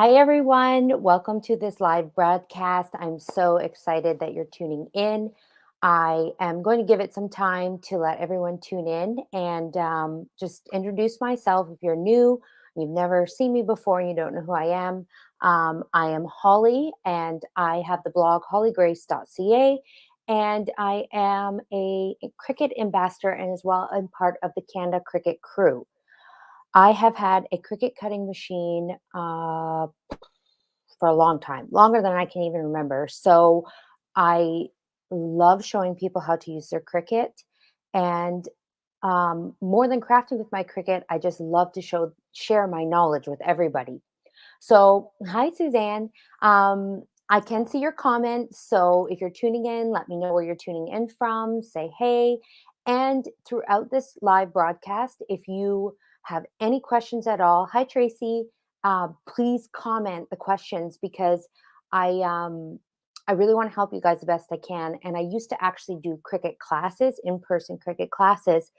Hi, everyone. Welcome to this live broadcast. I'm so excited that you're tuning in. I am going to give it some time to let everyone tune in and just introduce myself. If you're new, you've never seen me before, and you don't know who I am. I am Holly, and I have the blog hollygrace.ca, and I am a Cricut ambassador and as well a part of the Canada Cricut crew. I have had a Cricut cutting machine for a long time, longer than I can even remember. So I love showing people how to use their Cricut. And more than crafting with my Cricut, I just love to share my knowledge with everybody. So, hi, Suzanne. I can see your comments. So, if you're tuning in, let me know where you're tuning in from. Say hey. And throughout this live broadcast, if you have any questions at all, hi, Tracy. Please comment the questions because I um, I really want to help you guys the best I can. And I used to actually do Cricut classes, in-person Cricut classes,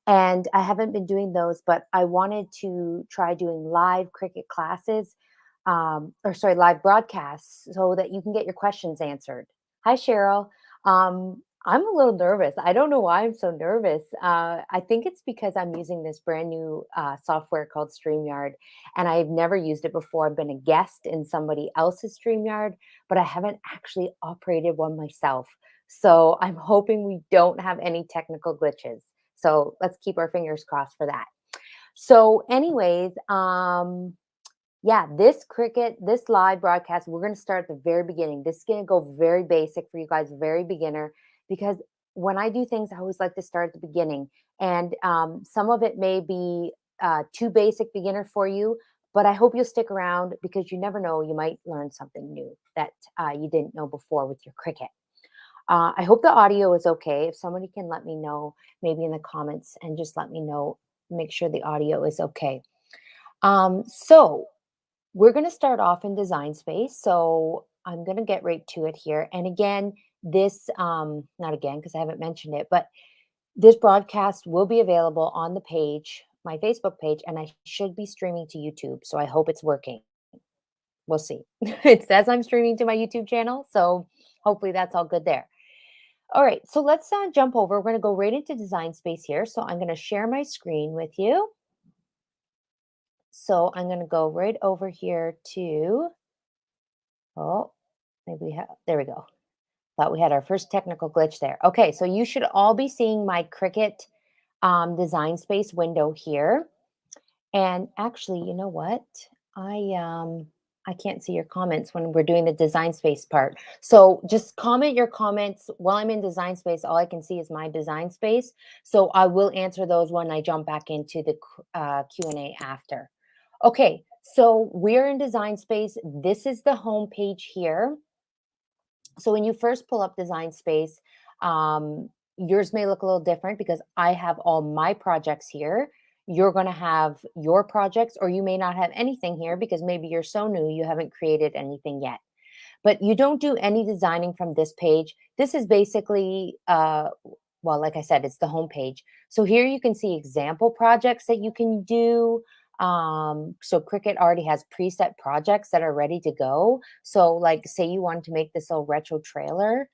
and I haven't been doing those, but I wanted to try doing live Cricut classes, live broadcasts so that you can get your questions answered. Hi, Cheryl. I'm a little nervous. I don't know why I'm so nervous. I think it's because I'm using this brand new software called StreamYard, and I've never used it before. I've been a guest in somebody else's StreamYard, but I haven't actually operated one myself. So I'm hoping we don't have any technical glitches. So let's keep our fingers crossed for that. So, anyways, yeah, this live broadcast, we're going to start at the very beginning. This is going to go very basic for you guys, very beginner, because when I do things, I always like to start at the beginning. And some of it may be too basic beginner for you, but I hope you'll stick around because you never know, you might learn something new that you didn't know before with your Cricut. I hope the audio is okay. If somebody can let me know, maybe in the comments, and just let me know, make sure the audio is okay. So we're going to start off in Design Space. So I'm going to get right to it here. And again, not again, because I haven't mentioned it, but this broadcast will be available on the page, my Facebook page, and I should be streaming to YouTube. So I hope it's working. We'll see. It says I'm streaming to my YouTube channel. So hopefully that's all good there. All right, so let's jump over. We're going to go right into Design Space here. So I'm going to share my screen with you. So I'm going to go right over here to, oh, there we go. Thought we had our first technical glitch there. Okay, so you should all be seeing my Cricut Design Space window here. And actually, you know what? I can't see your comments when we're doing the Design Space part. So just comment your comments while I'm in Design Space. All I can see is my Design Space. So I will answer those when I jump back into the Q&A after. Okay, so we're in Design Space. This is the home page here. So when you first pull up Design Space, yours may look a little different because I have all my projects here. You're going to have your projects, or you may not have anything here because maybe you're so new you haven't created anything yet. But you don't do any designing from this page. This is basically, well, like I said, it's the home page. So here you can see example projects that you can do. So Cricut already has preset projects that are ready to go. So like say you wanted to make this little retro trailer,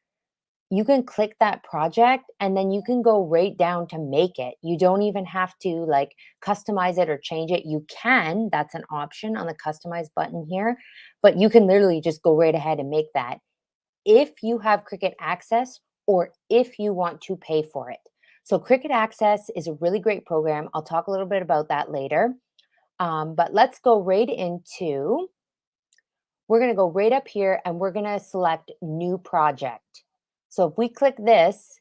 you can click that project and then you can go right down to make it. You don't even have to like customize it or change it. You can, that's an option on the customize button here, but you can literally just go right ahead and make that if you have Cricut Access or if you want to pay for it. So Cricut Access is a really great program. I'll talk a little bit about that later. But let's go right into, we're going to go right up here and we're going to select new project. So if we click this,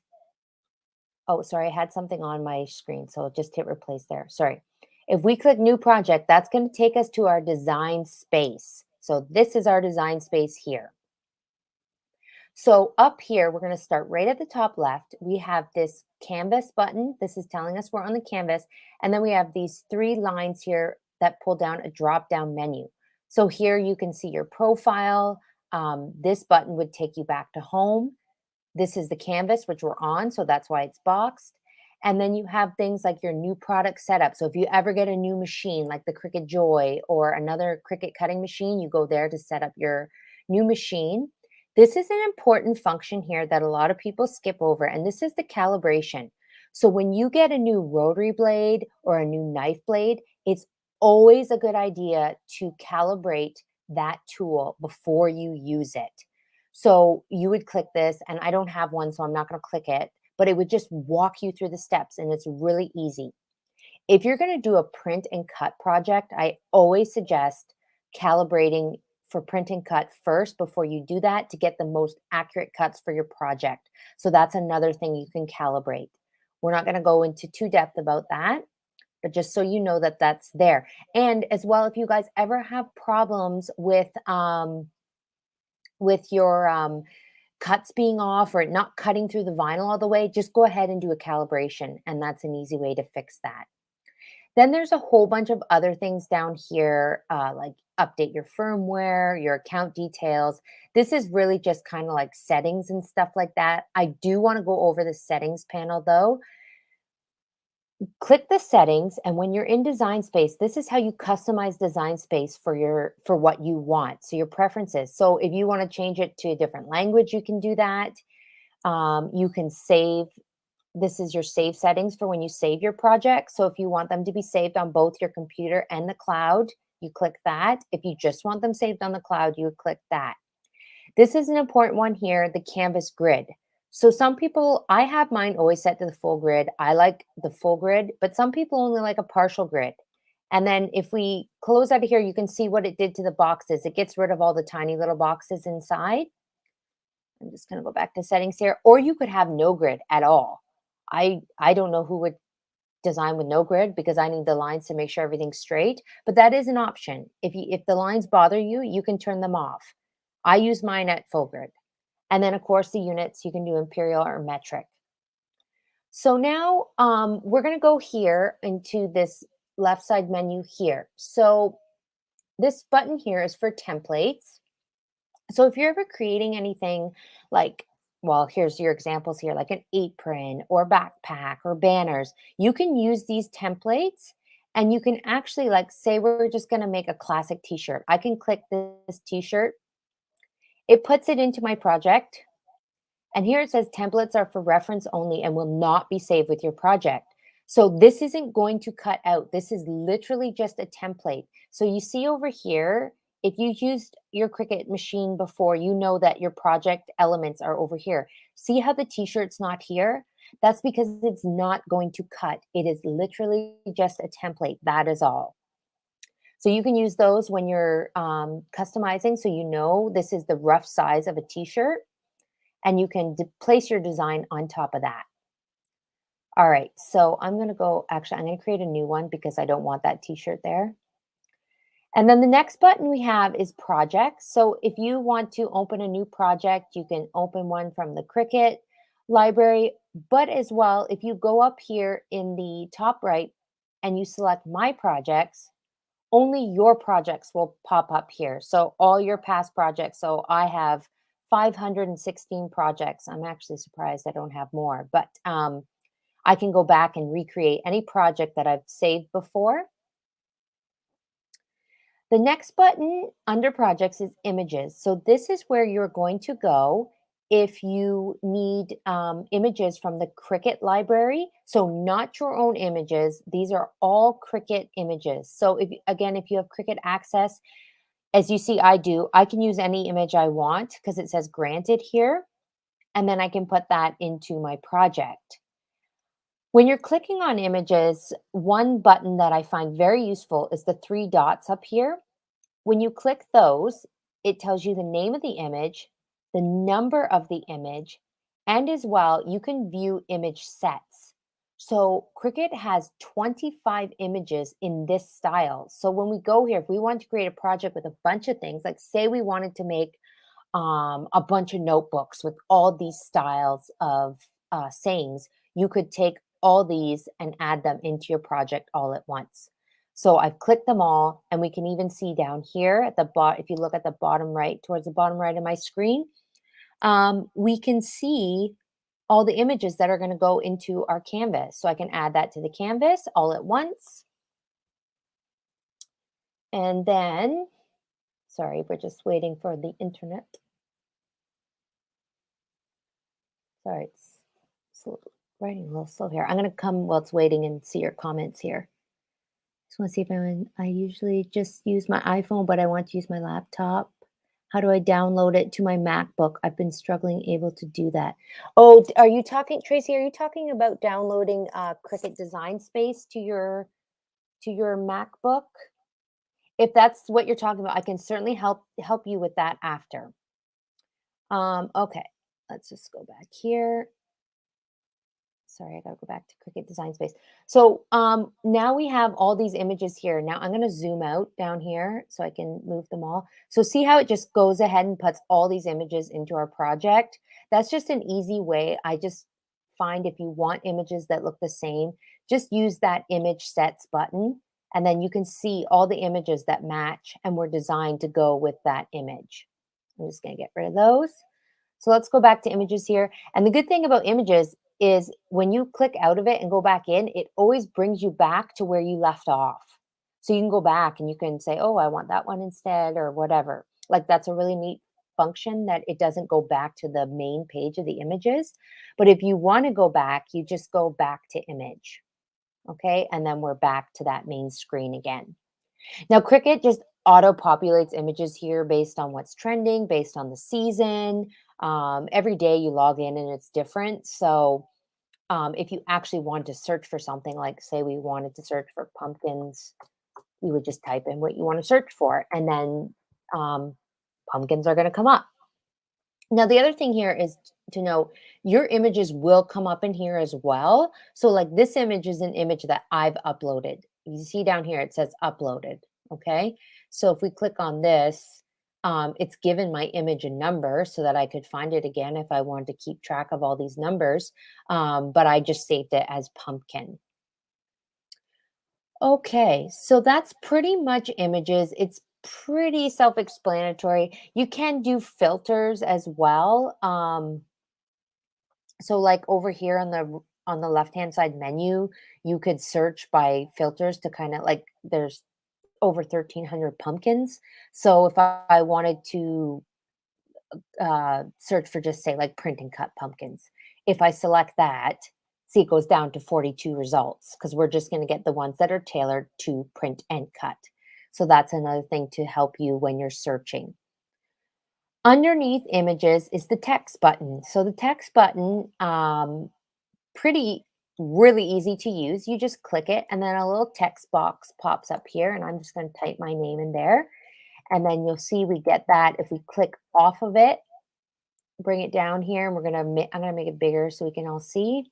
oh, sorry, I had something on my screen. So just hit replace there. Sorry. If we click new project, that's going to take us to our design space. So this is our design space here. So up here, we're going to start right at the top left. We have this canvas button. This is telling us we're on the canvas. And then we have these three lines here that pull down a drop-down menu. So here you can see your profile. This button would take you back to home. This is the canvas, which we're on, so that's why it's boxed. And then you have things like your new product setup. So if you ever get a new machine like the Cricut Joy or another Cricut cutting machine, you go there to set up your new machine. This is an important function here that a lot of people skip over, and this is the calibration. So when you get a new rotary blade or a new knife blade, it's always a good idea to calibrate that tool before you use it. So you would click this, and I don't have one, so I'm not going to click it, but it would just walk you through the steps, and it's really easy. If you're going to do a print and cut project, I always suggest calibrating for print and cut first before you do that to get the most accurate cuts for your project. So that's another thing you can calibrate. We're not going to go into too depth about that, but just so you know that that's there. And as well, if you guys ever have problems with your cuts being off or not cutting through the vinyl all the way, just go ahead and do a calibration, and that's an easy way to fix that. Then there's a whole bunch of other things down here, like update your firmware, your account details. This is really just kind of like settings and stuff like that. I do want to go over the settings panel though. Click the settings, and when you're in design space, this is how you customize design space for what you want. So your preferences. So if you want to change it to a different language, you can do that. You can save. This is your save settings for when you save your project. So if you want them to be saved on both your computer and the cloud, you click that. If you just want them saved on the cloud, you would click that. This is an important one here, the canvas grid. So some people, I have mine always set to the full grid. I like the full grid, but some people only like a partial grid. And then if we close out of here, you can see what it did to the boxes. It gets rid of all the tiny little boxes inside. I'm just going to go back to settings here. Or you could have no grid at all. I don't know who would design with no grid because I need the lines to make sure everything's straight, but that is an option. If the lines bother you, you can turn them off. I use mine at full grid. And then of course the units, you can do imperial or metric. So now we're going to go here into this left side menu here. So this button here is for templates. So if you're ever creating anything like, well, here's your examples here, like an apron or backpack or banners, you can use these templates and you can actually like say we're just going to make a classic t-shirt. I can click this t-shirt. It puts it into my project. And here it says templates are for reference only and will not be saved with your project. So this isn't going to cut out. This is literally just a template. So you see over here, if you used your Cricut machine before, you know that your project elements are over here. See how the t-shirt's not here? That's because it's not going to cut. It is literally just a template. That is all. So you can use those when you're customizing. So you know this is the rough size of a t-shirt, and you can place your design on top of that. All right, so I'm going to go, actually, I'm going to create a new one because I don't want that t-shirt there. And then the next button we have is projects. So if you want to open a new project, you can open one from the Cricut library. But as well, if you go up here in the top right and you select my projects, only your projects will pop up here. So all your past projects. So I have 516 projects. I'm actually surprised I don't have more, but I can go back and recreate any project that I've saved before. The next button under projects is images. So this is where you're going to go if you need images from the Cricut library. So not your own images. These are all Cricut images. So if you have Cricut access, as you see, I do, I can use any image I want because it says granted here. And then I can put that into my project. When you're clicking on images, one button that I find very useful is the three dots up here. When you click those, it tells you the name of the image, the number of the image, and as well, you can view image sets. So Cricut has 25 images in this style. So when we go here, if we want to create a project with a bunch of things, like say we wanted to make a bunch of notebooks with all these styles of sayings, you could take all these and add them into your project all at once. So I've clicked them all, and we can even see down here at the bottom, if you look at the bottom right, towards the bottom right of my screen, we can see all the images that are going to go into our canvas. So I can add that to the canvas all at once. And then, sorry, we're just waiting for the internet. Sorry, it's writing a little slow here. I'm going to come while it's waiting and see your comments here. Just want to see if I usually just use my iPhone, but I want to use my laptop. How do I download it to my MacBook? I've been struggling able to do that. Oh, are you talking, Tracy? Are you talking about downloading Cricut Design Space to your MacBook? If that's what you're talking about, I can certainly help you with that after. Okay, let's just go back here. Sorry, I gotta go back to Cricut Design Space. So now we have all these images here. Now I'm gonna zoom out down here so I can move them all. So see how it just goes ahead and puts all these images into our project? That's just an easy way. I just find if you want images that look the same, just use that image sets button, and then you can see all the images that match and were designed to go with that image. I'm just gonna get rid of those. So let's go back to images here. And the good thing about images is when you click out of it and go back in, it always brings you back to where you left off. So you can go back and you can say, oh, I want that one instead or whatever. Like that's a really neat function that it doesn't go back to the main page of the images. But if you want to go back, you just go back to image. Okay. And then we're back to that main screen again. Now, Cricut just auto populates images here based on what's trending, based on the season. Every day you log in and it's different. So if you actually want to search for something, like say we wanted to search for pumpkins, you would just type in what you want to search for, and then pumpkins are going to come up. Now, the other thing here is to know your images will come up in here as well. So like this image is an image that I've uploaded. You see down here, it says uploaded. Okay. So if we click on this, it's given my image a number so that I could find it again if I wanted to keep track of all these numbers. But I just saved it as pumpkin. Okay, so that's pretty much images. It's pretty self-explanatory. You can do filters as well. So like over here on the left-hand side menu, you could search by filters to kind of like there's over 1,300 pumpkins. So if I wanted to search for just say like print and cut pumpkins. If I select that, see it goes down to 42 results because we're just going to get the ones that are tailored to print and cut. So that's another thing to help you when you're searching. Underneath images is the text button. So the text button, pretty really easy to use. You just click it and then a little text box pops up here and I'm just going to type my name in there. And then you'll see we get that if we click off of it, bring it down here, and I'm gonna make it bigger so we can all see.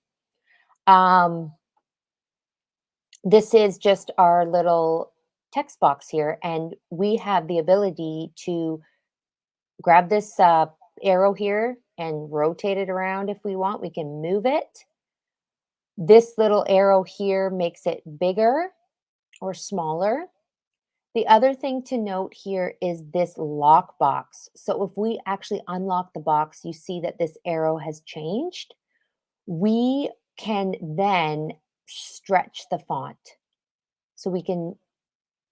This is just our little text box here, and we have the ability to grab this arrow here and rotate it around if we want. We can move it. This little arrow here makes it bigger or smaller. The other thing to note here is this lock box. So if we actually unlock the box, you see that this arrow has changed. We can then stretch the font. So we can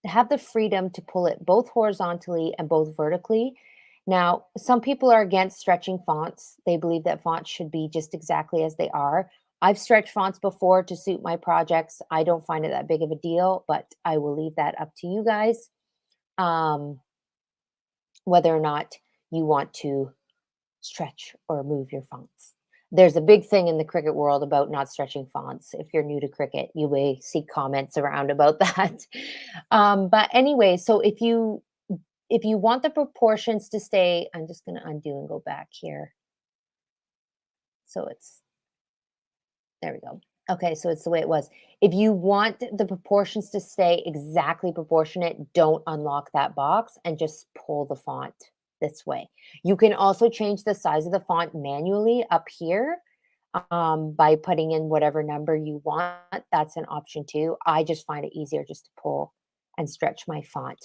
have the freedom to pull it both horizontally and both vertically. Now, some people are against stretching fonts. They believe that fonts should be just exactly as they are. I've stretched fonts before to suit my projects. I don't find it that big of a deal, but I will leave that up to you guys, whether or not you want to stretch or move your fonts. There's a big thing in the Cricut world about not stretching fonts. If you're new to Cricut, you may see comments around about that. But anyway, so if you want the proportions to stay, I'm just going to undo and go back here. So there we go. Okay, so it's the way it was. If you want the proportions to stay exactly proportionate, don't unlock that box and just pull the font this way. You can also change the size of the font manually up here by putting in whatever number you want. That's an option too. I just find it easier just to pull and stretch my font.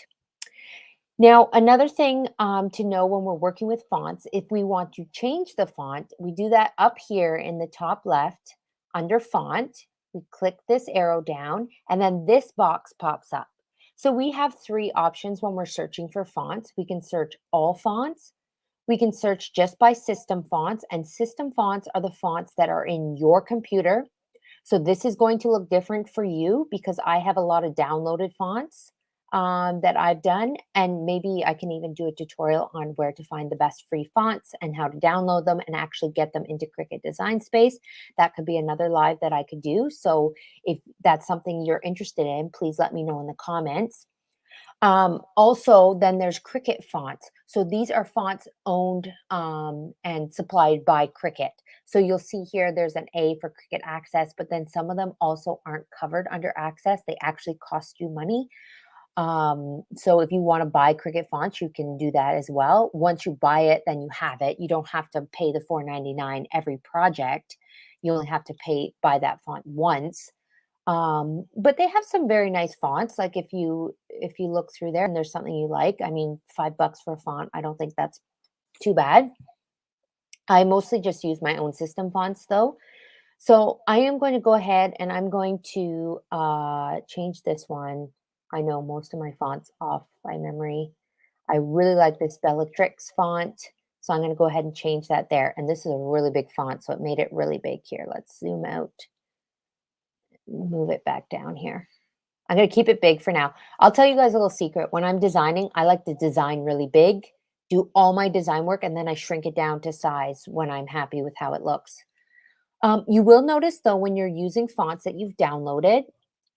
Now, another thing to know when we're working with fonts, if we want to change the font, we do that up here in the top left under font. We click this arrow down, and then this box pops up. So we have three options when we're searching for fonts. We can search all fonts. We can search just by system fonts, and system fonts are the fonts that are in your computer. So this is going to look different for you because I have a lot of downloaded fonts that I've done, and maybe I can even do a tutorial on where to find the best free fonts and how to download them and actually get them into Cricut Design Space. That could be another live that I could do. So if that's something you're interested in, please let me know in the comments. Also, then there's Cricut fonts. So these are fonts owned and supplied by Cricut. So you'll see here there's an A for Cricut Access, but then some of them also aren't covered under Access. They actually cost you money. So if you want to buy Cricut fonts, you can do that as well. Once you buy it, then you have it. You don't have to pay the $4.99 every project. You only have to buy that font once. But they have some very nice fonts. Like if you look through there and there's something you like, I mean, $5 for a font, I don't think that's too bad. I mostly just use my own system fonts though. So I am going to go ahead and I'm going to change this one. I know most of my fonts off by memory. I really like this Bellatrix font. So I'm going to go ahead and change that there. And this is a really big font, so it made it really big here. Let's zoom out, move it back down here. I'm going to keep it big for now. I'll tell you guys a little secret. When I'm designing, I like to design really big, do all my design work, and then I shrink it down to size when I'm happy with how it looks. You will notice though, when you're using fonts that you've downloaded,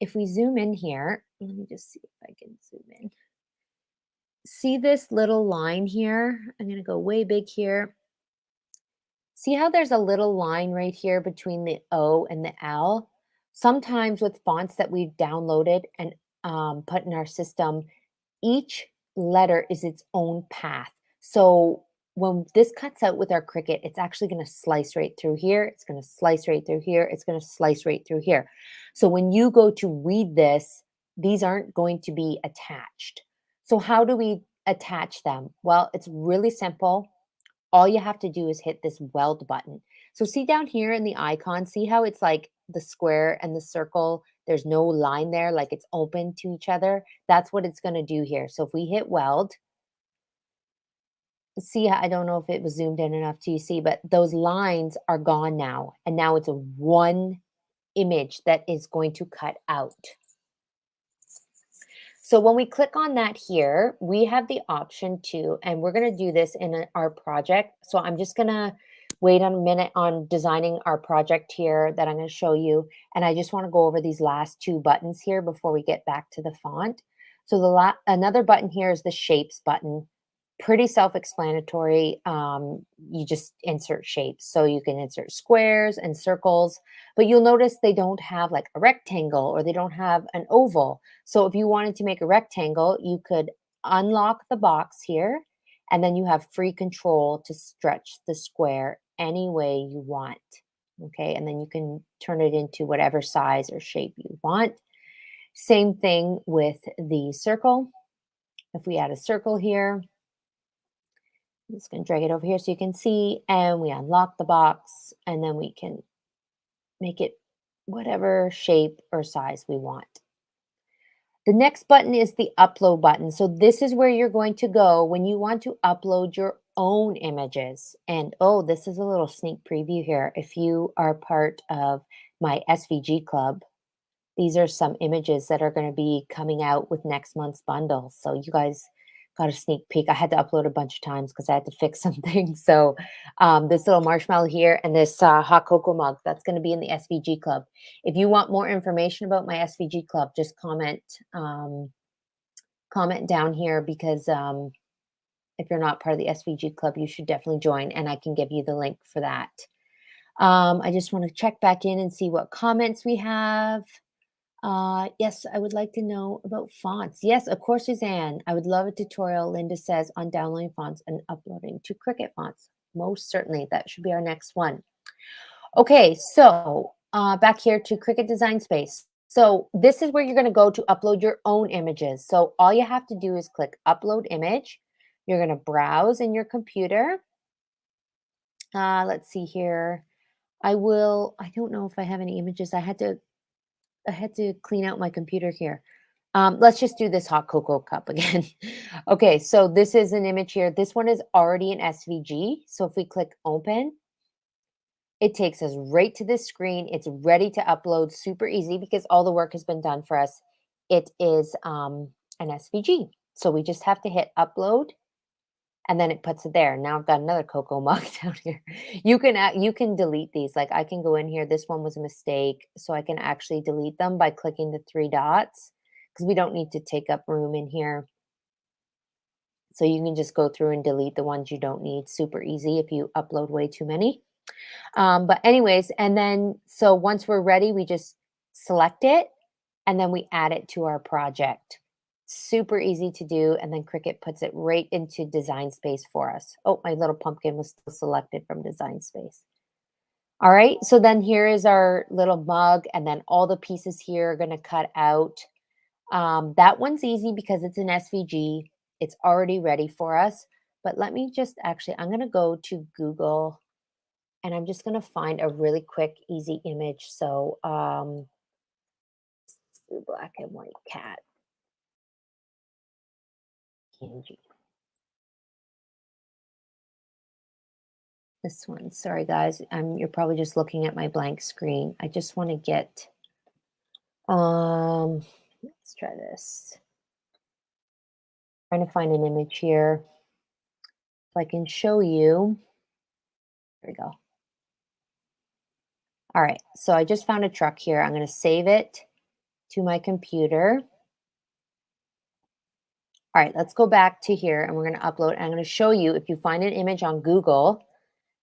if we zoom in here, let me just see if I can zoom in. See this little line here? I'm going to go way big here. See how there's a little line right here between the O and the L? Sometimes with fonts that we've downloaded and put in our system, each letter is its own path. So when this cuts out with our Cricut, it's actually going to slice right through here. It's going to slice right through here. It's going to slice right through here. So when you go to read this, these aren't going to be attached. So how do we attach them? Well, it's really simple. All you have to do is hit this weld button. So see down here in the icon, see how it's like the square and the circle, there's no line there, like it's open to each other. That's what it's going to do here. So if we hit weld, see, I don't know if it was zoomed in enough to you see, but those lines are gone now. And now it's a one image that is going to cut out. So when we click on that here, we have the option to, and we're going to do this in our project. So I'm just going to wait a minute on designing our project here that I'm going to show you. And I just want to go over these last two buttons here before we get back to the font. So another button here is the shapes button. Pretty self-explanatory. You just insert shapes. So you can insert squares and circles, but you'll notice they don't have like a rectangle or they don't have an oval. So if you wanted to make a rectangle, you could unlock the box here, and then you have free control to stretch the square any way you want. Okay, and then you can turn it into whatever size or shape you want. Same thing with the circle. If we add a circle here, I'm just going to drag it over here so you can see, and we unlock the box, and then we can make it whatever shape or size we want. The next button is the upload button. So this is where you're going to go when you want to upload your own images. And oh, this is a little sneak preview here. If you are part of my SVG club, these are some images that are going to be coming out with next month's bundle. So you guys got a sneak peek. I had to upload a bunch of times because I had to fix some things. So this little marshmallow here and this hot cocoa mug, that's going to be in the SVG club. If you want more information about my SVG club, just comment down here, because if you're not part of the SVG club, you should definitely join, and I can give you the link for that. I just want to check back in and see what comments we have. Yes, I would like to know about fonts. Yes, of course, Suzanne. I would love a tutorial, Linda says, on downloading fonts and uploading to Cricut Fonts. Most certainly. That should be our next one. Okay, so back here to Cricut Design Space. So this is where you're going to go to upload your own images. So all you have to do is click upload image. You're going to browse in your computer. Let's see here. I don't know if I have any images. I had to clean out my computer here. Let's just do this hot cocoa cup again. Okay, so this is an image here. This one is already an SVG. So if we click open, it takes us right to this screen. It's ready to upload, super easy because all the work has been done for us. It is an SVG. So we just have to hit upload and then it puts it there. Now I've got another cocoa mug down here. You can delete these. Like I can go in here. This one was a mistake. So I can actually delete them by clicking the three dots because we don't need to take up room in here. So you can just go through and delete the ones you don't need. Super easy if you upload way too many. But anyways, and then so once we're ready, we just select it and then we add it to our project. Super easy to do. And then Cricut puts it right into design space for us. Oh, my little pumpkin was still selected from design space. All right, so then here is our little mug, and then all the pieces here are going to cut out. That one's easy because it's an SVG. It's already ready for us. But let me just actually, I'm going to go to Google and I'm just going to find a really quick, easy image. So, black and white cat, PNG. This one. Sorry, guys. You're probably just looking at my blank screen. I just want to get. Let's try this. Trying to find an image here, so I can show you. There we go. All right. So I just found a truck here. I'm going to save it to my computer. All right, let's go back to here and we're going to upload. I'm going to show you if you find an image on Google,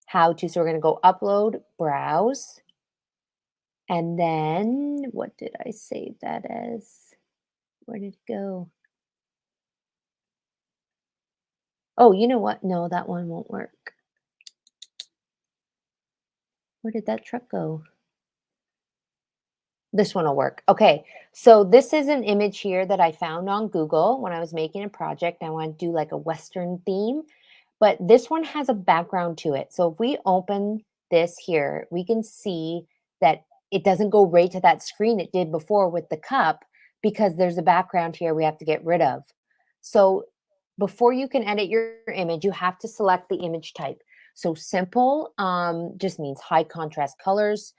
how to. So we're going to go upload, browse, and then what did I save that as? Where did it go? Oh, you know what? No, that one won't work. Where did that truck go? This one will work. Okay, so this is an image here that I found on Google when I was making a project. I want to do like a Western theme, but this one has a background to it. So if we open this here, we can see that it doesn't go right to that screen it did before with the cup because there's a background here we have to get rid of. So before you can edit your image, you have to select the image type. So simple just means high contrast colors,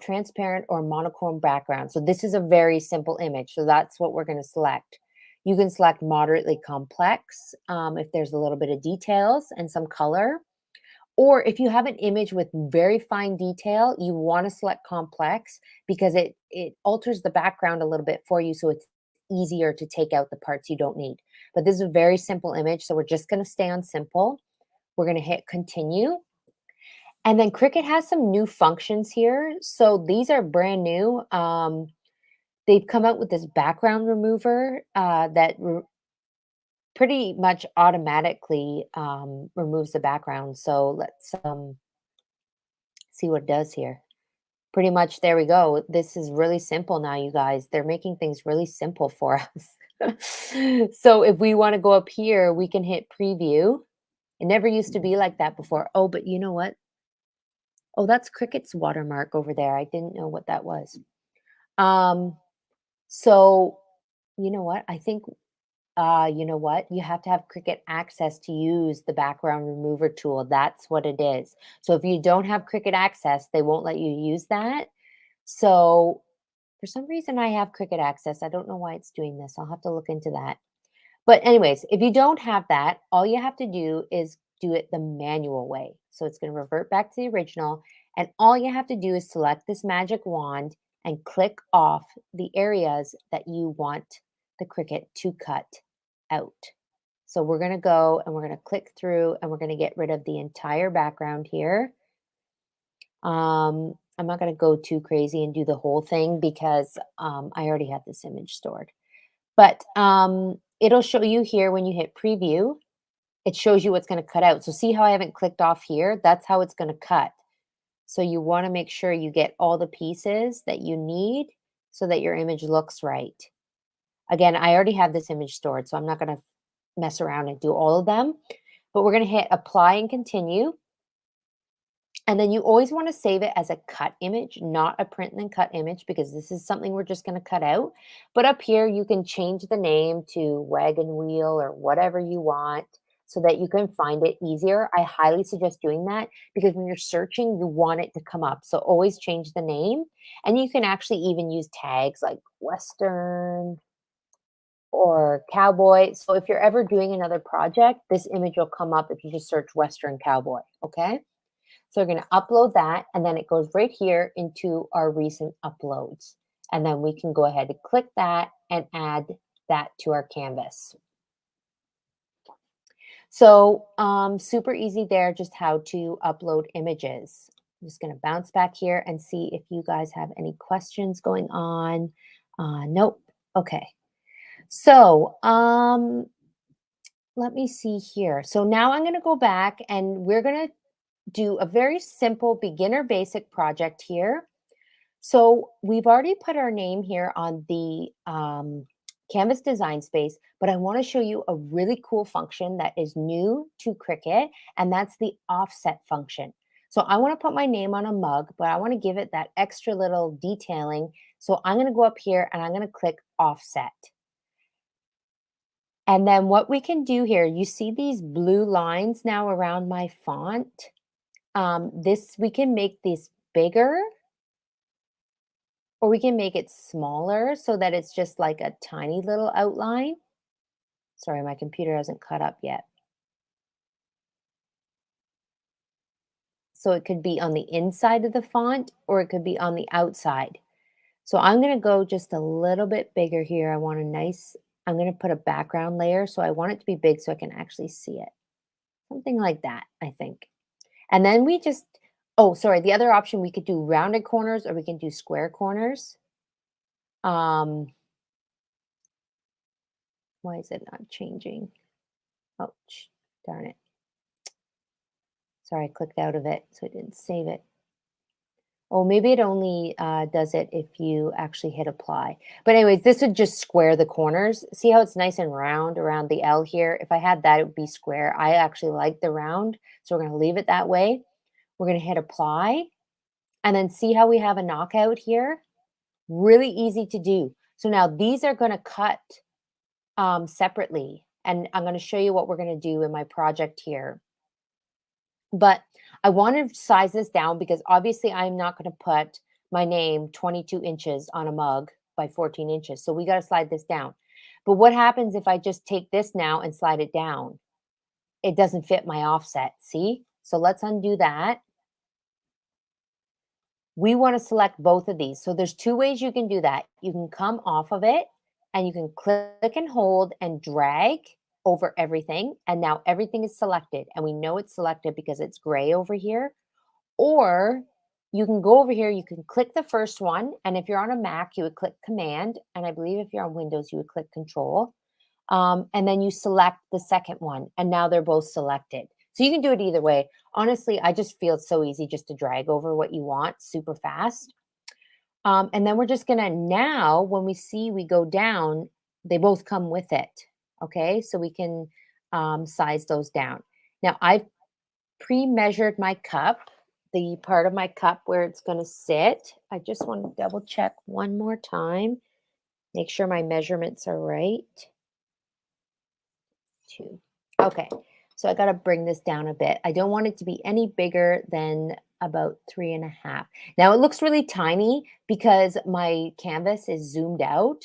transparent or monochrome background. So this is a very simple image. So that's what we're going to select. You can select moderately complex if there's a little bit of details and some color. Or if you have an image with very fine detail, you want to select complex because it alters the background a little bit for you. So it's easier to take out the parts you don't need. But this is a very simple image. So we're just going to stay on simple. We're going to hit continue. And then Cricut has some new functions here. So these are brand new. They've come out with this background remover that pretty much automatically removes the background. So let's see what it does here. Pretty much, there we go. This is really simple now, you guys. They're making things really simple for us. So if we want to go up here, we can hit preview. It never used to be like that before. Oh, but you know what? Oh, that's Cricut's watermark over there. I didn't know what that was. So you know what? I think you know what? You have to have Cricut access to use the background remover tool. That's what it is. So if you don't have Cricut access, they won't let you use that. So for some reason, I have Cricut access. I don't know why it's doing this. I'll have to look into that. But anyways, if you don't have that, all you have to do is do it the manual way. So it's going to revert back to the original. And all you have to do is select this magic wand and click off the areas that you want the Cricut to cut out. So we're going to go and we're going to click through and we're going to get rid of the entire background here. I'm not going to go too crazy and do the whole thing because I already have this image stored. But it'll show you here when you hit preview, it shows you what's going to cut out. So see how I haven't clicked off here? That's how it's going to cut. So you want to make sure you get all the pieces that you need so that your image looks right. Again, I already have this image stored, so I'm not going to mess around and do all of them, but we're going to hit apply and continue. And then you always want to save it as a cut image, not a print and then cut image, because this is something we're just going to cut out. But up here, you can change the name to wagon wheel or whatever you want so that you can find it easier. I highly suggest doing that because when you're searching, you want it to come up. So always change the name. And you can actually even use tags like Western or cowboy. So if you're ever doing another project, this image will come up if you just search Western cowboy. Okay. So we're going to upload that, and then it goes right here into our recent uploads. And then we can go ahead and click that and add that to our canvas. So super easy there, just how to upload images. I'm just going to bounce back here and see if you guys have any questions going on. Nope. Okay. So let me see here. So now I'm going to go back and we're going to do a very simple beginner basic project here. So we've already put our name here on the Canvas design space, but I want to show you a really cool function that is new to Cricut, and that's the offset function. So I want to put my name on a mug, but I want to give it that extra little detailing. So I'm going to go up here and I'm going to click offset. And then what we can do here, you see these blue lines now around my font. We can make this bigger or we can make it smaller so that it's just like a tiny little outline. Sorry, my computer hasn't caught up yet. So it could be on the inside of the font or it could be on the outside. So I'm going to go just a little bit bigger here. I'm going to put a background layer. So I want it to be big so I can actually see it. Something like that, I think. And then the other option, we could do rounded corners or we can do square corners. Why is it not changing? Oh, darn it. Sorry, I clicked out of it, so it didn't save it. Oh, maybe it only does it if you actually hit apply. But anyways, this would just square the corners. See how it's nice and round around the L here? If I had that, it would be square. I actually like the round, so we're going to leave it that way. We're going to hit apply. And then see how we have a knockout here? Really easy to do. So now these are going to cut separately. And I'm going to show you what we're going to do in my project here. But I want to size this down because obviously I'm not going to put my name 22 inches on a mug by 14 inches. So we got to slide this down. But what happens if I just take this now and slide it down? It doesn't fit my offset. See? So let's undo that. We want to select both of these. So there's two ways you can do that. You can come off of it and you can click and hold and drag over everything. And now everything is selected. And we know it's selected because it's gray over here. Or you can go over here, you can click the first one. And if you're on a Mac, you would click Command. And I believe if you're on Windows, you would click Control. And then you select the second one. And now they're both selected. So you can do it either way. Honestly, I just feel it's so easy just to drag over what you want super fast. And then we're just going to now, when we go down, they both come with it. Okay, so we can size those down. Now, I've pre-measured my cup, the part of my cup where it's going to sit. I just want to double check one more time. Make sure my measurements are right. 2. Okay, so I got to bring this down a bit. I don't want it to be any bigger than about 3.5. Now it looks really tiny because my canvas is zoomed out.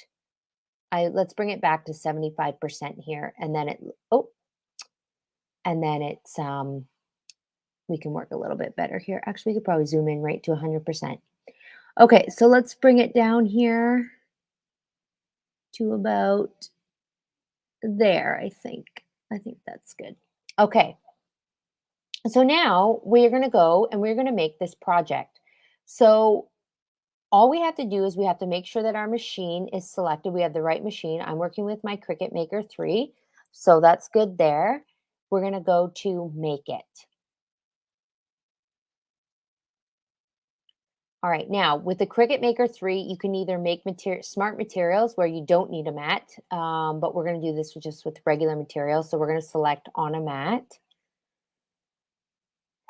Let's bring it back to 75% here, and then it's we can work a little bit better here. Actually, we could probably zoom in right to 100%. Okay, so let's bring it down here to about there, I think. I think that's good. Okay. So now we're going to go and we're going to make this project. So all we have to do is we have to make sure that our machine is selected. We have the right machine. I'm working with my Cricut Maker 3. So that's good there. We're going to go to Make It. All right, now with the Cricut Maker 3, you can either make smart materials where you don't need a mat, but we're going to do this just with regular materials. So we're going to select on a mat.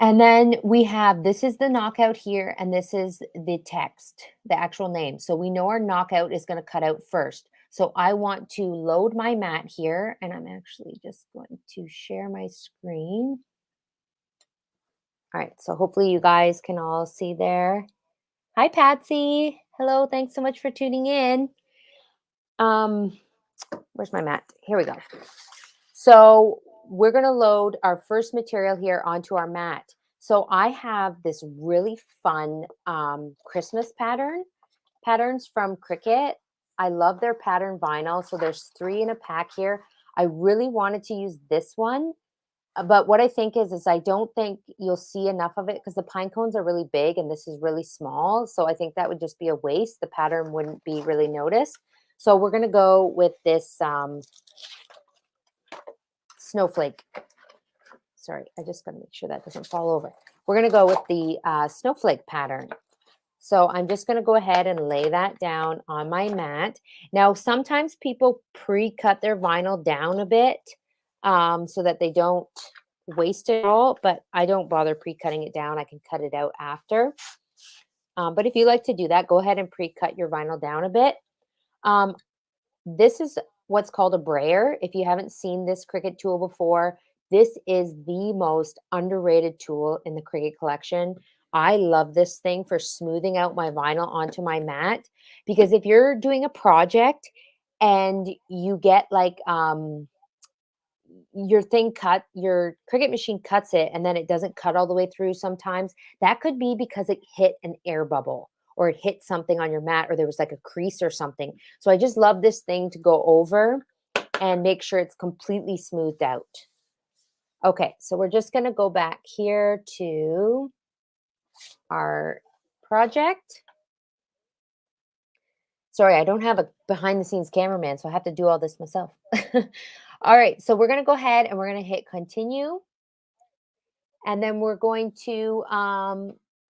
And then we have, this is the knockout here, and this is the text, the actual name. So we know our knockout is going to cut out first. So I want to load my mat here, and I'm actually just going to share my screen. All right, so hopefully you guys can all see there. Hi, Patsy. Hello, thanks so much for tuning in. Where's my mat? Here we go. So we're going to load our first material here onto our mat. So I have this really fun Christmas patterns from Cricut. I love their pattern vinyl. So there's 3 in a pack here. I really wanted to use this one. But what I think is I don't think you'll see enough of it because the pine cones are really big and this is really small. So I think that would just be a waste. The pattern wouldn't be really noticed. So we're going to go with this snowflake. Sorry, I just got to make sure that doesn't fall over. We're going to go with the snowflake pattern. So I'm just going to go ahead and lay that down on my mat. Now, sometimes people pre-cut their vinyl down a bit so that they don't waste it all, but I don't bother pre-cutting it down. I can cut it out after. But if you like to do that, go ahead and pre-cut your vinyl down a bit. This is what's called a brayer. If you haven't seen this Cricut tool before, this is the most underrated tool in the Cricut collection. I love this thing for smoothing out my vinyl onto my mat because if you're doing a project and you get like your thing cut, your Cricut machine cuts it and then it doesn't cut all the way through sometimes, that could be because it hit an air bubble or it hit something on your mat or there was like a crease or something. So I just love this thing to go over and make sure it's completely smoothed out. Okay, so we're just going to go back here to our project. Sorry, I don't have a behind the scenes cameraman, so I have to do all this myself. All right, so we're going to go ahead and we're going to hit continue. And then we're going to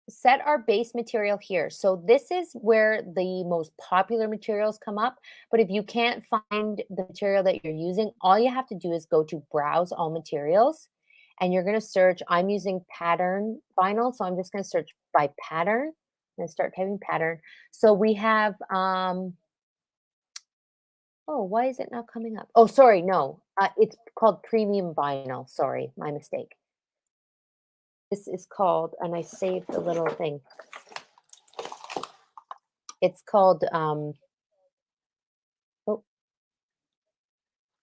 set our base material here. So this is where the most popular materials come up. But if you can't find the material that you're using, all you have to do is go to browse all materials. And you're going to search, I'm using pattern vinyl. So I'm just going to search by pattern and start typing pattern. So we have, oh, why is it not coming up? Oh, sorry, no, it's called premium vinyl. Sorry, my mistake. This is called, and I saved the little thing. It's called, oh,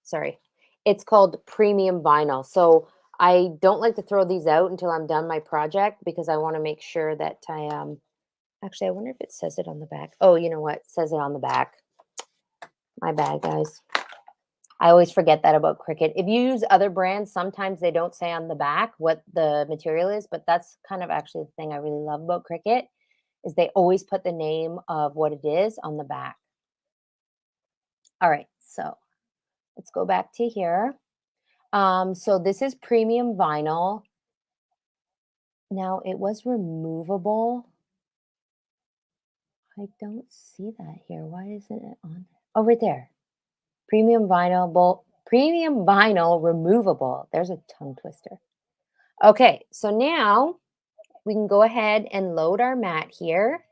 sorry. It's called premium vinyl. So I don't like to throw these out until I'm done my project because I want to make sure that actually, I wonder if it says it on the back. Oh, you know what? It says it on the back. My bad, guys. I always forget that about Cricut. If you use other brands, sometimes they don't say on the back what the material is, but that's kind of actually the thing I really love about Cricut is they always put the name of what it is on the back. All right, so let's go back to here. So this is premium vinyl. Now it was removable. I don't see that here. Why isn't it on? Oh, right there. Premium vinyl removable. There's a tongue twister. Okay, so now we can go ahead and load our mat here.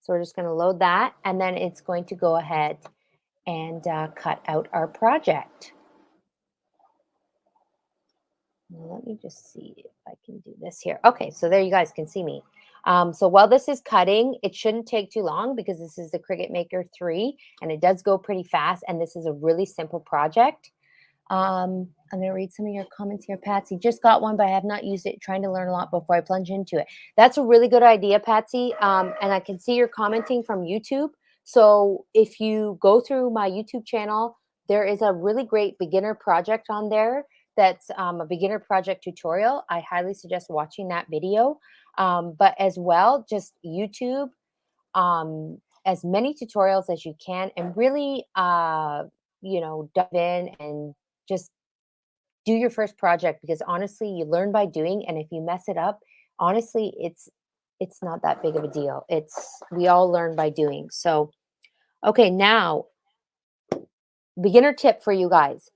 So we're just going to load that, and then it's going to go ahead and cut out our project. Now, let me just see if I can do this here. Okay, so there you guys can see me. So while this is cutting, it shouldn't take too long because this is the Cricut Maker 3, and it does go pretty fast, and this is a really simple project. I'm going to read some of your comments here, Patsy. Just got one, but I have not used it. Trying to learn a lot before I plunge into it. That's a really good idea, Patsy. And I can see you're commenting from YouTube. So if you go through my YouTube channel, there is a really great beginner project on there. That's a beginner project tutorial. I highly suggest watching that video. But as well, just YouTube, as many tutorials as you can, and really, dive in and just do your first project because honestly, you learn by doing. And if you mess it up, honestly, it's not that big of a deal. We all learn by doing. So, okay, now beginner tip for you guys.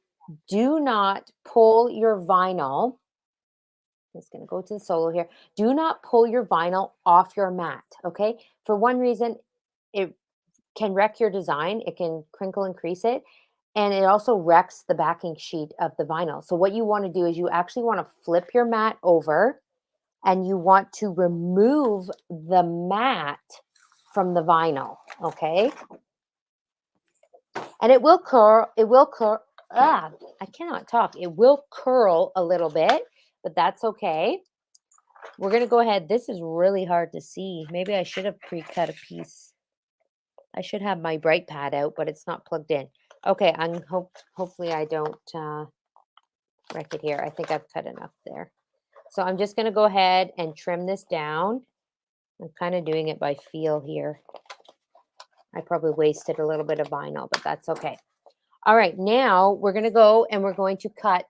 Do not pull your vinyl. I'm just going to go to the solo here. Do not pull your vinyl off your mat, okay? For one reason, it can wreck your design. It can crinkle and crease it. And it also wrecks the backing sheet of the vinyl. So what you want to do is you actually want to flip your mat over and you want to remove the mat from the vinyl, okay? And it will curl, I cannot talk. It will curl a little bit, but that's okay. We're going to go ahead. This is really hard to see. Maybe I should have pre-cut a piece. I should have my bright pad out, but it's not plugged in. Okay, hopefully I don't wreck it here. I think I've cut enough there. So I'm just going to go ahead and trim this down. I'm kind of doing it by feel here. I probably wasted a little bit of vinyl, but that's okay. All right, now we're going to go and we're going to cut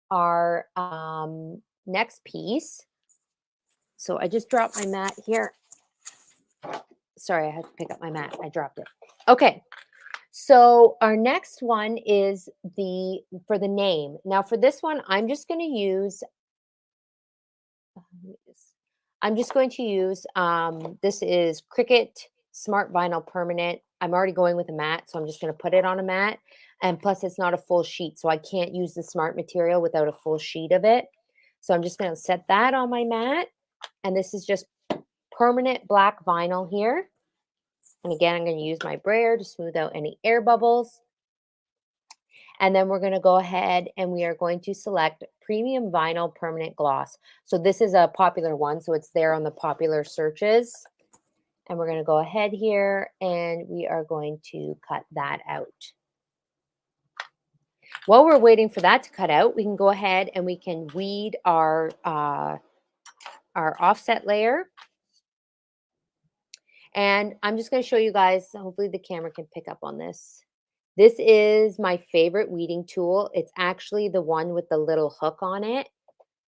our next piece. So I just dropped my mat here. Sorry, I had to pick up my mat. I dropped it. Okay, so our next one is for the name. Now for this one, I'm just going to use, this is Cricut Smart Vinyl Permanent. I'm already going with a mat, so I'm just going to put it on a mat. And plus it's not a full sheet, so I can't use the smart material without a full sheet of it. So I'm just going to set that on my mat. And this is just permanent black vinyl here. And again, I'm going to use my brayer to smooth out any air bubbles. And then we're going to go ahead and we are going to select Premium Vinyl Permanent Gloss. So this is a popular one, so it's there on the popular searches. And we're going to go ahead here and we are going to cut that out. While we're waiting for that to cut out, we can go ahead and we can weed our offset layer. And I'm just going to show you guys, hopefully the camera can pick up on this. This is my favorite weeding tool. It's actually the one with the little hook on it.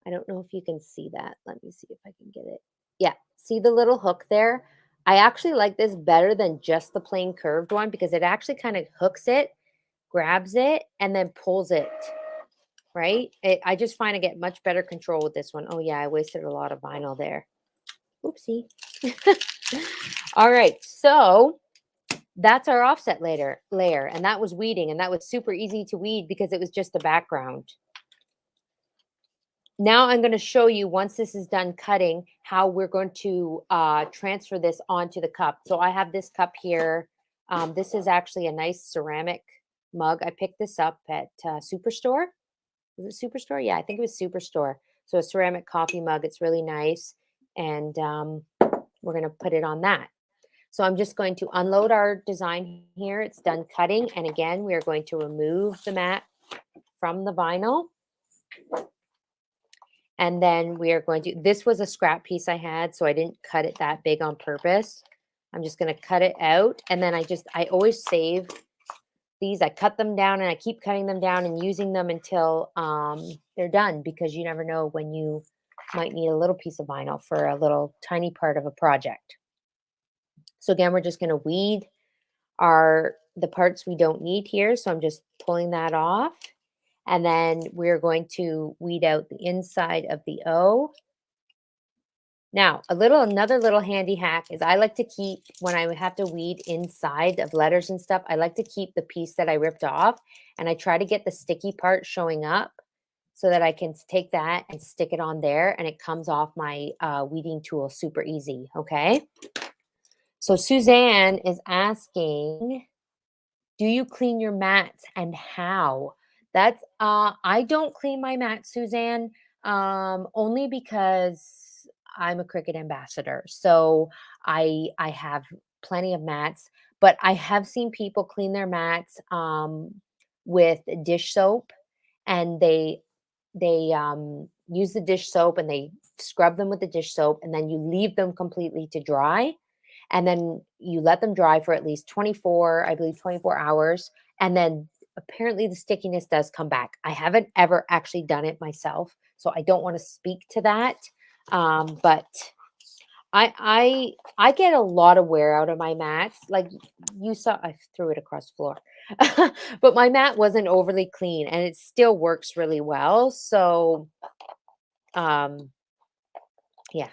I don't know if you can see that. Let me see if I can get it. Yeah, see the little hook there? I actually like this better than just the plain curved one because it actually kind of hooks it, grabs it, and then pulls it, right? I just find I get much better control with this one. Oh yeah, I wasted a lot of vinyl there. Oopsie. All right, so that's our offset layer, and that was weeding, and that was super easy to weed because it was just the background. Now I'm going to show you, once this is done cutting, how we're going to transfer this onto the cup. So I have this cup here. This is actually a nice ceramic mug. I picked this up at Superstore. Was it Superstore? Yeah, I think it was Superstore. So a ceramic coffee mug. It's really nice. And we're going to put it on that. So I'm just going to unload our design here. It's done cutting. And again, we are going to remove the mat from the vinyl. And then we are going to, this was a scrap piece I had, so I didn't cut it that big on purpose. I'm just going to cut it out. And then I always save these. I cut them down and I keep cutting them down and using them until they're done, because you never know when you might need a little piece of vinyl for a little tiny part of a project. So again, we're just going to weed the parts we don't need here. So I'm just pulling that off. And then we're going to weed out the inside of the O. Now, another little handy hack is I like to keep, when I have to weed inside of letters and stuff, I like to keep the piece that I ripped off, and I try to get the sticky part showing up so that I can take that and stick it on there, and it comes off my weeding tool super easy, okay? So Suzanne is asking, do you clean your mats and how? That's I don't clean my mats, Suzanne, only because I'm a Cricut ambassador. So I have plenty of mats, but I have seen people clean their mats with dish soap, and they use the dish soap and they scrub them with the dish soap, and then you leave them completely to dry. And then you let them dry for at least 24 hours. And then apparently the stickiness does come back. I haven't ever actually done it myself, so I don't want to speak to that. But I get a lot of wear out of my mats. Like you saw, I threw it across the floor. But my mat wasn't overly clean and it still works really well. So um yeah.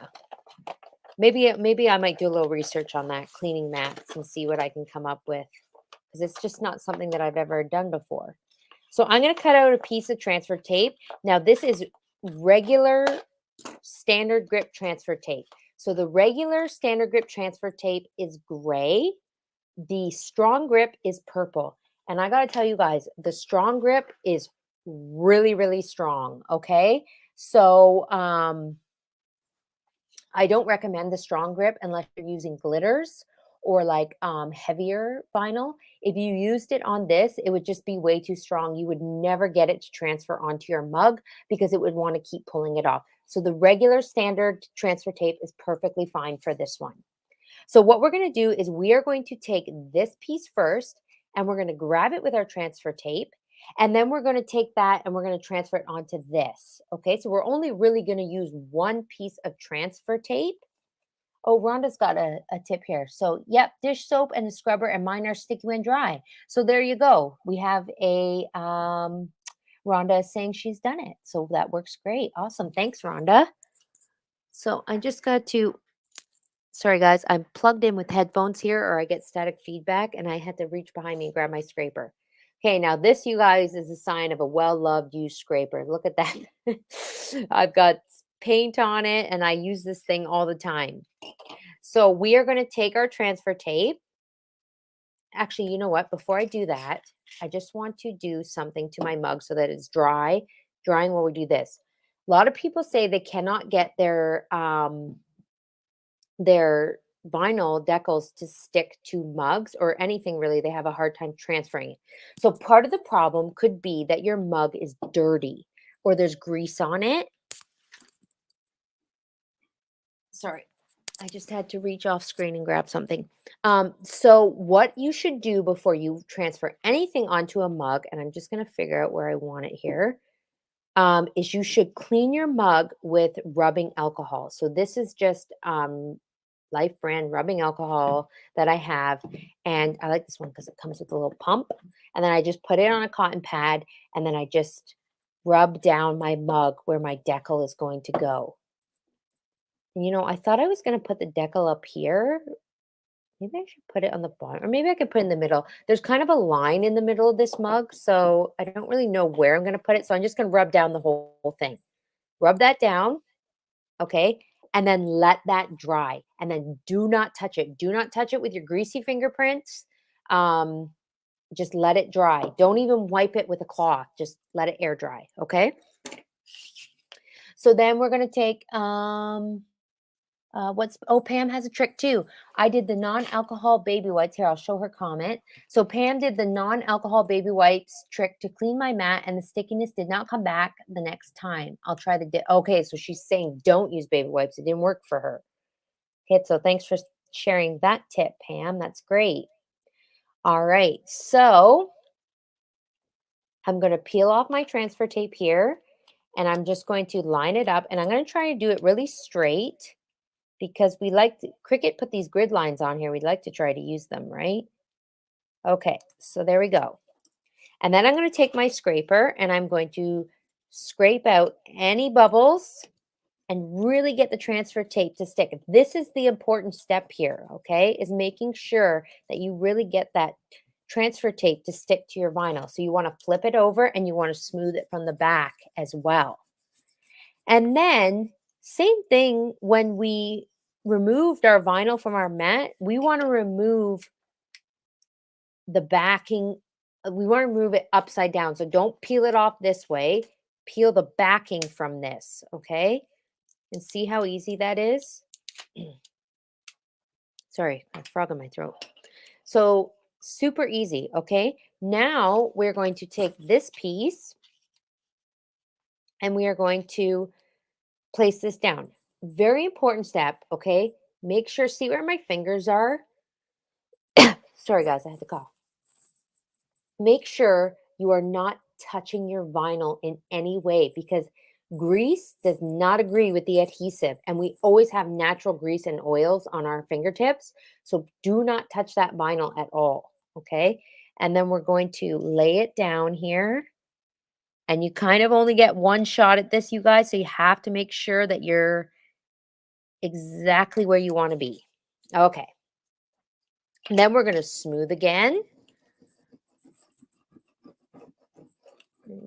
Maybe I might do a little research on that, cleaning mats, and see what I can come up with, because it's just not something that I've ever done before. So I'm going to cut out a piece of transfer tape. Now this is regular standard grip transfer tape. So the regular standard grip transfer tape is gray. The strong grip is purple. And I got to tell you guys, the strong grip is really, really strong. Okay. So, I don't recommend the strong grip unless you're using glitters or like heavier vinyl. If you used it on this, it would just be way too strong. You would never get it to transfer onto your mug because it would want to keep pulling it off. So the regular standard transfer tape is perfectly fine for this one. So what we're going to do is we are going to take this piece first and we're going to grab it with our transfer tape. And then we're going to take that and we're going to transfer it onto this. Okay, so we're only really going to use one piece of transfer tape. Oh, Rhonda's got a tip here. So, yep, dish soap and a scrubber, and mine are sticky when dry. So there you go. We have a Rhonda is saying she's done it. So that works great. Awesome. Thanks, Rhonda. So I just got to, sorry guys, I'm plugged in with headphones here or I get static feedback and I had to reach behind me and grab my scraper. Okay, now this, you guys, is a sign of a well-loved used scraper. Look at that. I've got paint on it and I use this thing all the time. So we are going to take our transfer tape. Actually, you know what? Before I do that, I just want to do something to my mug so that it's drying while we do this. A lot of people say they cannot get their vinyl decals to stick to mugs or anything really. They have a hard time transferring it. So part of the problem could be that your mug is dirty or there's grease on it. Sorry, I just had to reach off screen and grab something. So what you should do before you transfer anything onto a mug, and I'm just going to figure out where I want it here, is you should clean your mug with rubbing alcohol. So this is just Life brand rubbing alcohol that I have. And I like this one because it comes with a little pump. And then I just put it on a cotton pad and then I just rub down my mug where my decal is going to go. And, I thought I was going to put the decal up here. Maybe I should put it on the bottom, or maybe I could put it in the middle. There's kind of a line in the middle of this mug, so I don't really know where I'm going to put it. So I'm just going to rub down the whole thing. Rub that down. Okay. And then let that dry. And then do not touch it. Do not touch it with your greasy fingerprints. Um, just let it dry. Don't even wipe it with a cloth. Just let it air dry. Okay. So then we're going to take, Pam has a trick too. I did the non-alcohol baby wipes. Here, I'll show her comment. So Pam did the non-alcohol baby wipes trick to clean my mat and the stickiness did not come back the next time. I'll try okay, so she's saying don't use baby wipes. It didn't work for her. Okay, so thanks for sharing that tip, Pam. That's great. All right, so I'm going to peel off my transfer tape here and I'm just going to line it up and I'm going to try to do it really straight, because Cricut put these grid lines on here. We'd like to try to use them, right? Okay, so there we go. And then I'm going to take my scraper and I'm going to scrape out any bubbles and really get the transfer tape to stick. This is the important step here, okay, is making sure that you really get that transfer tape to stick to your vinyl. So you want to flip it over and you want to smooth it from the back as well. And then same thing when we removed our vinyl from our mat, we want to remove the backing. We want to remove it upside down. So don't peel it off this way. Peel the backing from this, okay? And see how easy that is? Sorry, a frog in my throat. So super easy, okay? Now we're going to take this piece and we are going to place this down. Very important step, okay? Make sure, see where my fingers are? Sorry, guys, I had to cough. Make sure you are not touching your vinyl in any way, because Grease does not agree with the adhesive, and we always have natural grease and oils on our fingertips. So do not touch that vinyl at all, okay? And then we're going to lay it down here. And you kind of only get one shot at this, you guys, so you have to make sure that you're exactly where you want to be. Okay. And then we're going to smooth again.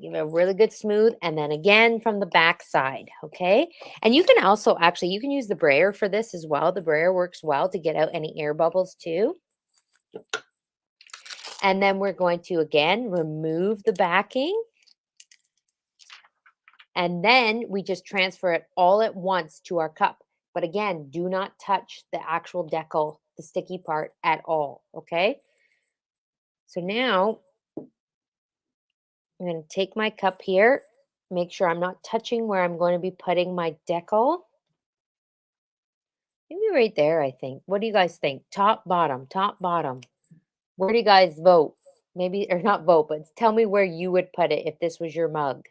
Give it a really good smooth, and then again from the back side, okay? And you can also actually, you can use the brayer for this as well. The brayer works well to get out any air bubbles too. And then we're going to, again, remove the backing. And then we just transfer it all at once to our cup. But again, do not touch the actual decal, the sticky part at all, okay? So now I'm going to take my cup here, make sure I'm not touching where I'm going to be putting my decal. Maybe right there, I think. What do you guys think? Top, bottom, top, bottom. Where do you guys vote? Maybe, or not vote, but tell me where you would put it if this was your mug.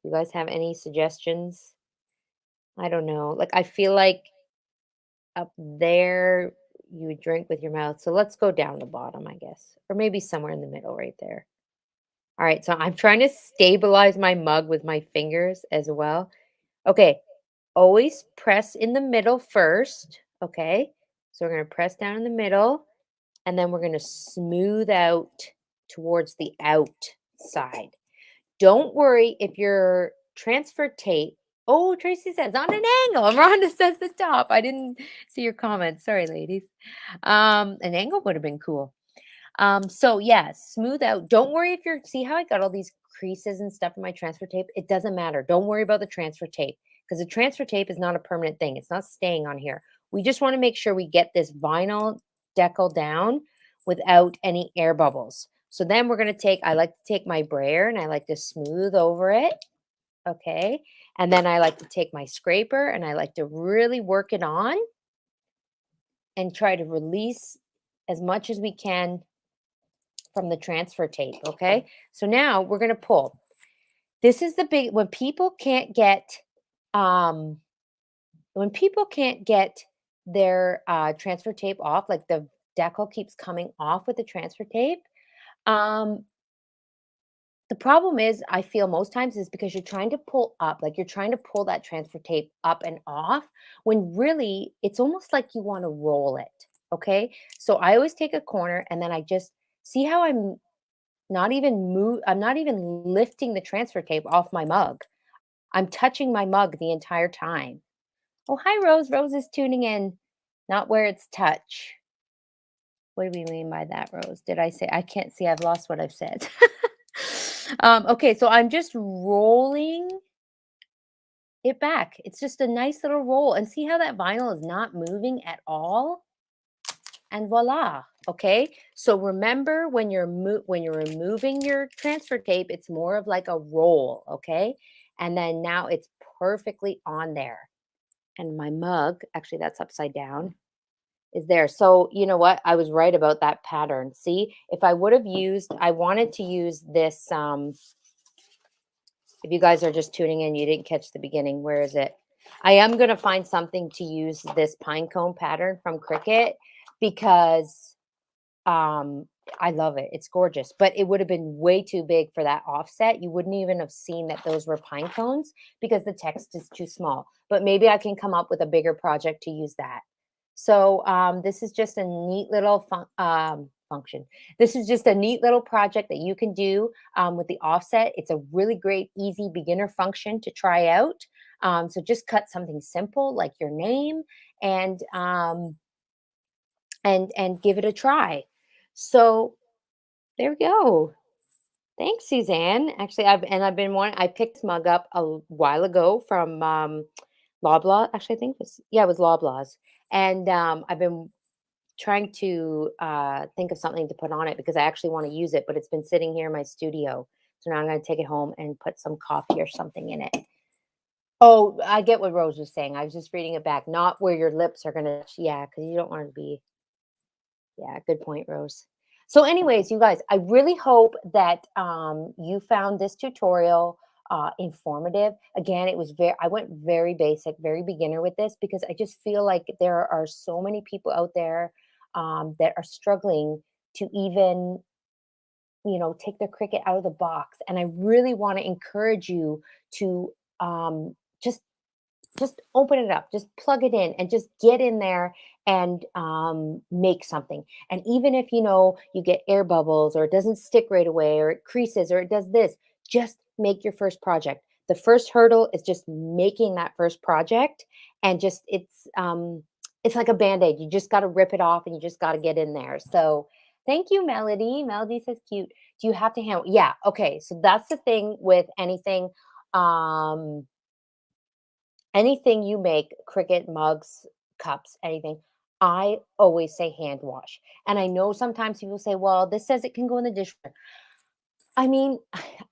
You guys have any suggestions? I don't know. Like, I feel like up there you would drink with your mouth. So let's go down the bottom, I guess. Or maybe somewhere in the middle right there. All right, so I'm trying to stabilize my mug with my fingers as well. Okay, always press in the middle first, okay? So we're going to press down in the middle, and then we're going to smooth out towards the outside. Don't worry if your transfer tape, oh, Tracy says on an angle. And Rhonda says the top. I didn't see your comments. Sorry, ladies. An angle would have been cool. So yeah, smooth out. Don't worry if you're, see how I got all these creases and stuff in my transfer tape? It doesn't matter. Don't worry about the transfer tape because the transfer tape is not a permanent thing. It's not staying on here. We just want to make sure we get this vinyl decal down without any air bubbles. So then we're going to take, I like to take my brayer and I like to smooth over it. Okay. And then I like to take my scraper and I like to really work it on and try to release as much as we can from the transfer tape, okay? So now we're going to pull. This is the big, when people can't get their transfer tape off, like the decal keeps coming off with the transfer tape. The problem is, I feel most times is because you're trying to pull up, like you're trying to pull that transfer tape up and off, when really it's almost like you want to roll it, okay? So I always take a corner and then I just see how I'm not even lifting the transfer tape off my mug. I'm touching my mug the entire time. Oh, hi, Rose. Rose is tuning in. Not where it's touch. What do we mean by that, Rose? Did I say? I can't see. I've lost what I've said. Okay, so I'm just rolling it back. It's just a nice little roll. And see how that vinyl is not moving at all? And voila. Okay. So remember when you're removing your transfer tape, it's more of like a roll. Okay. And then now it's perfectly on there. And my mug, actually that's upside down, is there. So you know what? I was right about that pattern. See, if I would have used, I wanted to use this. If you guys are just tuning in, you didn't catch the beginning. Where is it? I am going to find something to use this pine cone pattern from Cricut because I love it. It's gorgeous, but it would have been way too big for that offset. You wouldn't even have seen that those were pine cones because the text is too small. But maybe I can come up with a bigger project to use that. So this is just a neat little function. This is just a neat little project that you can do with the offset. It's a really great, easy beginner function to try out. So just cut something simple like your name and give it a try. So there we go. Thanks, Suzanne. Actually, I picked this mug up a while ago from Loblaw. Actually, I think it was Loblaw's. And I've been trying to think of something to put on it because I actually want to use it, but it's been sitting here in my studio. So now I'm going to take it home and put some coffee or something in it. Oh, I get what Rose was saying. I was just reading it back. Not where your lips are going to, yeah, because you don't want to be. Yeah, good point, Rose. So anyways, you guys, I really hope that you found this tutorial informative. Again, I went very basic, very beginner with this because I just feel like there are so many people out there that are struggling to even, take their Cricut out of the box. And I really want to encourage you to um, just open it up, just plug it in and just get in there and make something. And even if you get air bubbles or it doesn't stick right away or it creases or it does this, just make your first project. The first hurdle is just making that first project, and just it's like a band-aid. You just got to rip it off and you just got to get in there. So thank you, Melody. Melody says cute. Do you have to handle? Yeah, okay. So that's the thing with anything. Um, Anything you make, Cricut mugs, cups, anything, I always say hand wash. And I know sometimes people say, well, this says it can go in the dishwasher. I mean,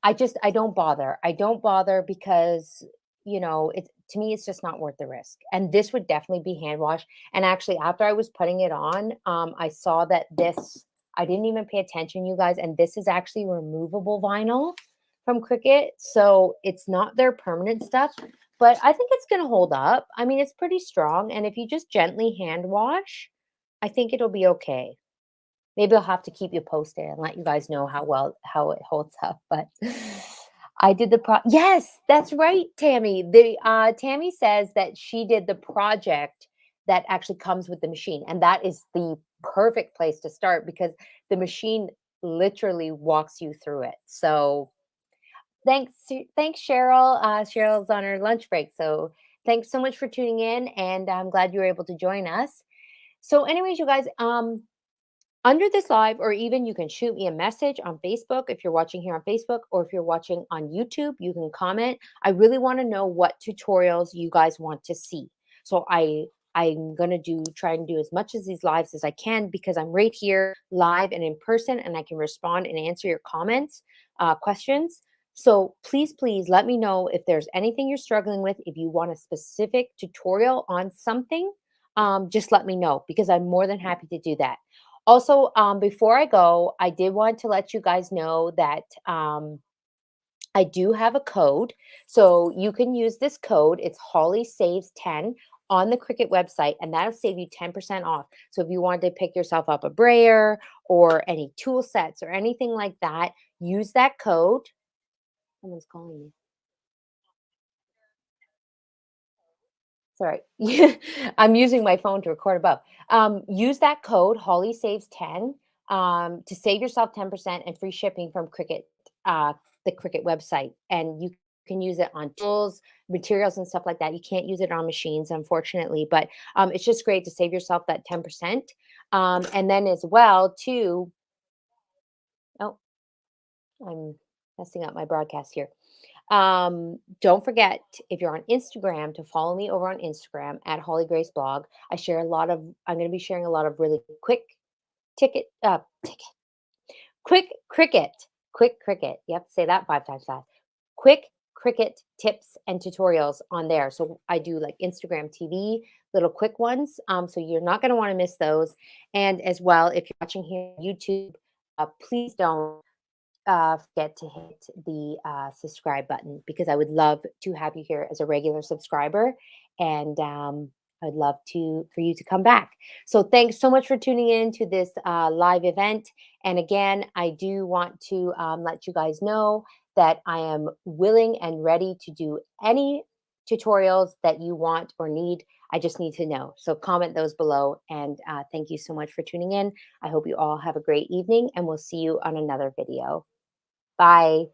I don't bother. I don't bother because, it's to me, it's just not worth the risk. And this would definitely be hand wash. And actually, after I was putting it on, I saw that I didn't even pay attention, you guys, and this is actually removable vinyl from Cricut. So it's not their permanent stuff, but I think it's going to hold up. I mean, it's pretty strong. And if you just gently hand wash, I think it'll be okay. Maybe I'll have to keep you posted and let you guys know how it holds up. But I did yes, that's right, Tammy. Tammy says that she did the project that actually comes with the machine, and that is the perfect place to start because the machine literally walks you through it. So thanks, Cheryl. Cheryl's on her lunch break, so thanks so much for tuning in, and I'm glad you were able to join us. So, anyways, you guys, under this live, or even you can shoot me a message on Facebook if you're watching here on Facebook, or if you're watching on YouTube, you can comment. I really want to know what tutorials you guys want to see. So I'm gonna try and do as much as these lives as I can because I'm right here live and in person, and I can respond and answer your comments, questions. So please let me know if there's anything you're struggling with. If you want a specific tutorial on something, just let me know because I'm more than happy to do that. Also, before I go, I did want to let you guys know that I do have a code. So you can use this code. It's Holly Saves 10 on the Cricut website, and that'll save you 10% off. So if you wanted to pick yourself up a brayer or any tool sets or anything like that, use that code. Someone's calling me. Sorry. I'm using my phone to record above. Use that code, Holly Saves 10, to save yourself 10% and free shipping from Cricut, the Cricut website. And you can use it on tools, materials, and stuff like that. You can't use it on machines, unfortunately, but it's just great to save yourself that 10%. And then as well, too, oh, I'm messing up my broadcast here. Don't forget, if you're on Instagram, to follow me over on Instagram at Holly Grace Blog. I'm going to be sharing a lot of really ticket, quick quick Cricut. You have to say that 5 times fast. Quick Cricut tips and tutorials on there. So I do like Instagram TV, little quick ones. So you're not going to want to miss those. And as well, if you're watching here on YouTube, please don't forget to hit the subscribe button because I would love to have you here as a regular subscriber, and I'd love for you to come back. So thanks so much for tuning in to this live event. And again, I do want to let you guys know that I am willing and ready to do any tutorials that you want or need. I just need to know. So comment those below. And thank you so much for tuning in. I hope you all have a great evening, and we'll see you on another video. Bye.